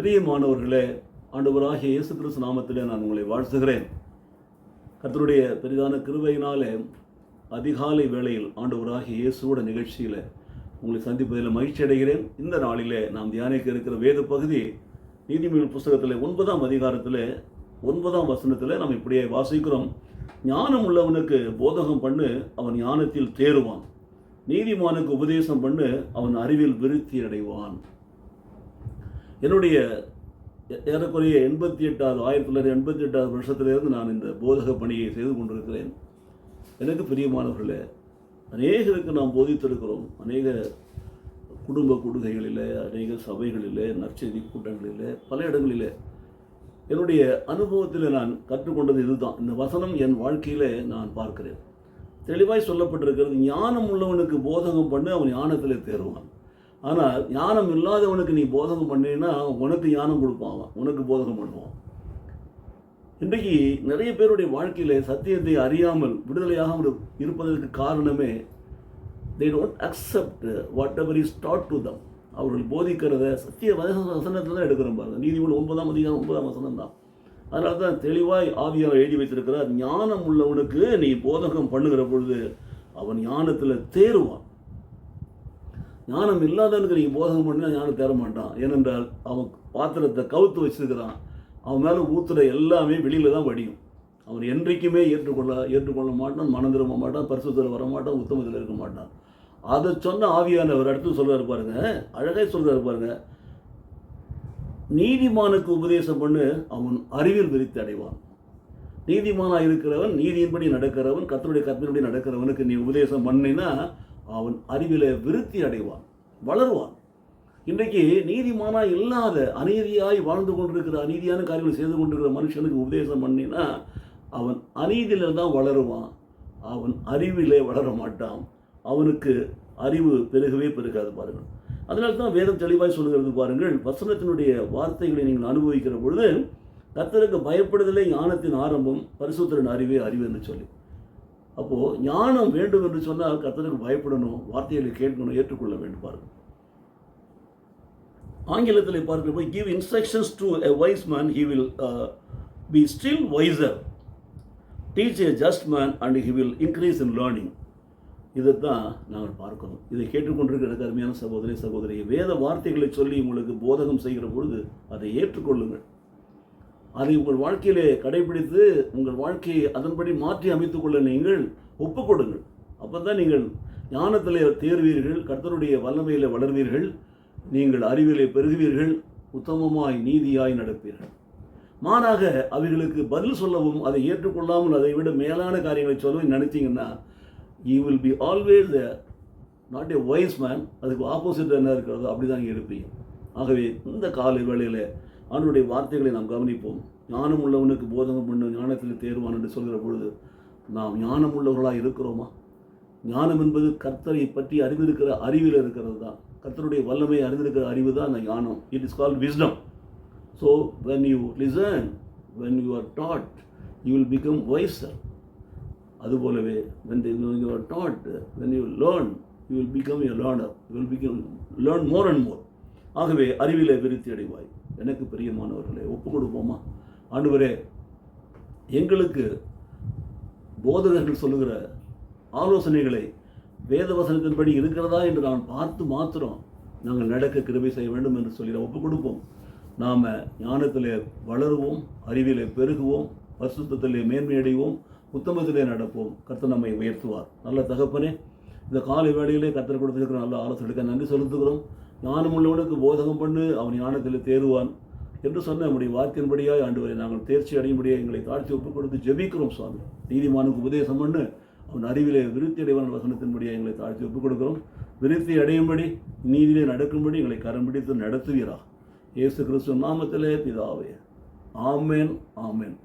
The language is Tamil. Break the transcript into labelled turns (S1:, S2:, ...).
S1: பிரியமானவர்களே, ஆண்டவராகிய இயேசு கிறிஸ்து நாமத்திலே நான் உங்களை வாழ்த்துகிறேன். கர்த்தருடைய பெரிதான கிருபையினாலே அதிகாலை வேளையில் ஆண்டவராகிய இயேசுவோட நிகழ்ச்சியில் உங்களை சந்திப்பதில் மகிழ்ச்சி அடைகிறேன். இந்த நாளிலே நாம் தியானிக்க இருக்கிற வேத பகுதி நீதிமொழிகள் புஸ்தகத்தில் 9ஆம் அதிகாரத்தில் 9ஆம் வசனத்தில் நாம் இப்படியே வாசிக்கிறோம். ஞானம் உள்ளவனுக்கு போதகம் பண்ணு, அவன் ஞானத்தில் தேறுவான். நீதிமானுக்கு உபதேசம் பண்ணு, அவன் அறிவில் விருத்தி அடைவான். என்னுடைய ஏறக்குறைய 1988 வருஷத்திலிருந்து நான் இந்த போதக பணியை செய்து கொண்டிருக்கிறேன். எனக்கு பிரியமானவர்களே, அநேகருக்கு நாம் போதித்திருக்கிறோம். அநேக குடும்ப கூடுகைகளில், அநேக சபைகளில், நற்செய்தி கூட்டங்களில், பல இடங்களில் என்னுடைய அனுபவத்தில் நான் கற்றுக்கொண்டது இதுதான். இந்த வசனம் என் வாழ்க்கையில் நான் பார்க்கிறேன். தெளிவாய் சொல்லப்பட்டிருக்கிறது, ஞானம் உள்ளவனுக்கு போதகம் பண்ணு, அவன் ஞானத்தில் தேறுவான். ஆனால் ஞானம் இல்லாதவனுக்கு நீ போதகம் பண்ணினா உனக்கு ஞானம் கொடுப்பான், உனக்கு போதகம் பண்ணுவான். இன்றைக்கு நிறைய பேருடைய வாழ்க்கையில் சத்தியத்தை அறியாமல் விடுதலையாக இருப்பதற்கு காரணமே they don't accept whatever is taught to them. அவர்கள் போதிக்கிறத சத்திய வசனத்தில் தான் எடுக்கிறோம் பாருங்க. நீதிமொழி 9ஆம் அதிகாரம் 9ஆம் வசனம் தான். அதனால தான் தெளிவாய் ஆவியானவர் எழுதி வைத்திருக்கிறார், ஞானம் உள்ளவனுக்கு நீ போதகம் பண்ணுகிற பொழுது அவன் ஞானத்தில் தேறுவான். ஞானம் இல்லாதவனுக்கு நீங்கள் போதகம் பண்ணினா ஞானம் தேர மாட்டான். ஏனென்றால் அவன் பாத்திரத்தை கவுத்து வச்சிருக்கிறான். அவன் மேலே ஊற்றுற எல்லாமே வெளியில் தான் வடியும். அவன் என்றைக்குமே ஏற்றுக்கொள்ள மாட்டான், மனம் திரும்ப மாட்டான், பரிசுத்தத்தில் வர மாட்டான், உத்தமத்தில் இருக்க மாட்டான். அதை சொன்ன ஆவியானவர் அடுத்து சொல்கிறாரு பாருங்க, அழகாக சொல்கிறாரு பாருங்க, நீதிமானுக்கு உபதேசம் பண்ணு, அவன் அறிவில் விருத்தி அடைவான். நீதிமானாக இருக்கிறவன், நீதியின்படி நடக்கிறவன், கர்த்தருடைய கற்பனையின்படி நடக்கிறவனுக்கு நீ உபதேசம் பண்ணினா அவன் அறிவில விருத்தி அடைவான், வளருவான். இன்றைக்கு நீதிமானா இல்லாத அநீதியாய் வாழ்ந்து கொண்டிருக்கிற, அநீதியான காரியங்களை செய்து கொண்டிருக்கிற மனுஷனுக்கு உபதேசம் பண்ணினா அவன் அநீதியில தான் வளருவான், அவன் அறிவிலே வளர மாட்டான். அவனுக்கு அறிவு பெருகவே பெருகாது பாருங்கள். அதனால தான் வேதம் தெளிவாய் சொல்லுகிறது பாருங்கள், வசனத்தினுடைய வார்த்தைகளை நீங்கள் அனுபவிக்கிற பொழுது கர்த்தருக்கு பயப்படுதலே ஞானத்தின் ஆரம்பம், பரிசுத்தரின் அறிவே அறிவு என்று சொல்லி. அப்போது ஞானம் வேண்டும் என்று சொன்னால் கர்த்தருக்கு பயப்படணும், வார்த்தைகளை கேட்கணும், ஏற்றுக்கொள்ள வேண்டும் பாருங்கள். ஆங்கிலத்தில் பார்க்கிறப்போ give instructions to a wise man, he will be still wiser. Teach a just man and he will increase in learning. இதைத்தான் நாங்கள் பார்க்கணும். இதை கேட்டுக்கொண்டிருக்கிற அருமையான சகோதரி சகோதரி, வேத வார்த்தைகளை சொல்லி உங்களுக்கு போதகம் செய்கிற பொழுது அதை ஏற்றுக்கொள்ளுங்கள். அதை உங்கள் வாழ்க்கையிலே கடைபிடித்து உங்கள் வாழ்க்கையை அதன்படி மாற்றி அமைத்துக்கொள்ள நீங்கள் ஒப்புக்கொடுங்கள். அப்போ தான் நீங்கள் ஞானத்திலே தேர்வீர்கள், கர்த்தருடைய வல்லமையில் வளர்வீர்கள், நீங்கள் அறிவிலே பெருகுவீர்கள், உத்தமமாய் நீதியாய் நடப்பீர்கள். மாறாக அவைகளுக்கு பதில் சொல்லவும் அதை ஏற்றுக்கொள்ளாமல் அதை விட மேலான காரியங்களை சொல்லவும் நினைத்தீங்கன்னா you will be always not a wise man. அதுக்கு ஆப்போசிட் என்ன இருக்கிறதோ அப்படி தான் இருப்பீங்க. ஆகவே இந்த காலை வேளையில் ஆண்டவருடைய வார்த்தைகளை நாம் கவனிப்போம். ஞானம் உள்ளவனுக்கு போதகம் பண்ணு, ஞானத்தில் தேர்வான் என்று சொல்கிற பொழுது நாம் ஞானம் உள்ளவர்களாக இருக்கிறோமா? ஞானம் என்பது கர்த்தரை பற்றி அறிந்திருக்கிற அறிவில் இருக்கிறது தான். கர்த்தருடைய வல்லமையை அறிந்திருக்கிற அறிவு தான் அந்த ஞானம். It is called wisdom. So when you listen, when you are taught, you will become wiser. அதுபோலவே when you are taught, when you learn, you will become a learner. You will learn more and more. ஆகவே அறிவிலே விருத்தி அடைவாய். எனக்கு பிரியமானவர்களே, ஒப்பு கொடுப்போமா? ஆண்டவரே, எங்களுக்கு போதகர்கள் சொல்லுகிற ஆலோசனைகளை வேத வசனத்தின்படி இருக்கிறதா என்று நான் பார்த்து மாத்திரம் நாங்கள் நடக்க கிருபை செய்ய வேண்டும் என்று சொல்லி ஒப்பு கொடுப்போம். நாம் ஞானத்திலே வளருவோம், அறிவிலே பெருகுவோம், பரிசுத்தத்திலே மேன்மையடைவோம், உத்தமத்திலே நடப்போம். கர்த்தர் நம்மை உயர்த்துவார். நல்ல தகப்பனே, இந்த காலை வேளையிலே கர்த்தர் கொடுத்திருக்கிற நல்ல ஆலோசனைக்கு நன்றி செலுத்துகிறோம். ஞானம் உள்ளவனுக்கு போதகம் பண்ணு, அவன் ஞானத்தில் தேறுவான் என்று சொன்ன நம்முடைய வார்த்தையின்படியாய் ஆண்டவரை நாங்கள் தேர்ச்சி அடையும்படியாக எங்களை தாழ்த்தி ஒப்புக் கொடுத்து ஜெபிக்கிறோம். சுவாமி, நீதிமானுக்கு உபதேசம் பண்ணு, அவன் அறிவிலே விருத்தி அடைவான் வசனத்தின்படியாக எங்களை தாழ்த்தி ஒப்புக் கொடுக்கிறோம். விருத்தி அடையும்படி, நீதியிலே நடக்கும்படி எங்களை கரம் பிடித்து நடத்துவீரா. இயேசு கிறிஸ்து நாமத்திலே பிதாவே, ஆமென், ஆமென்.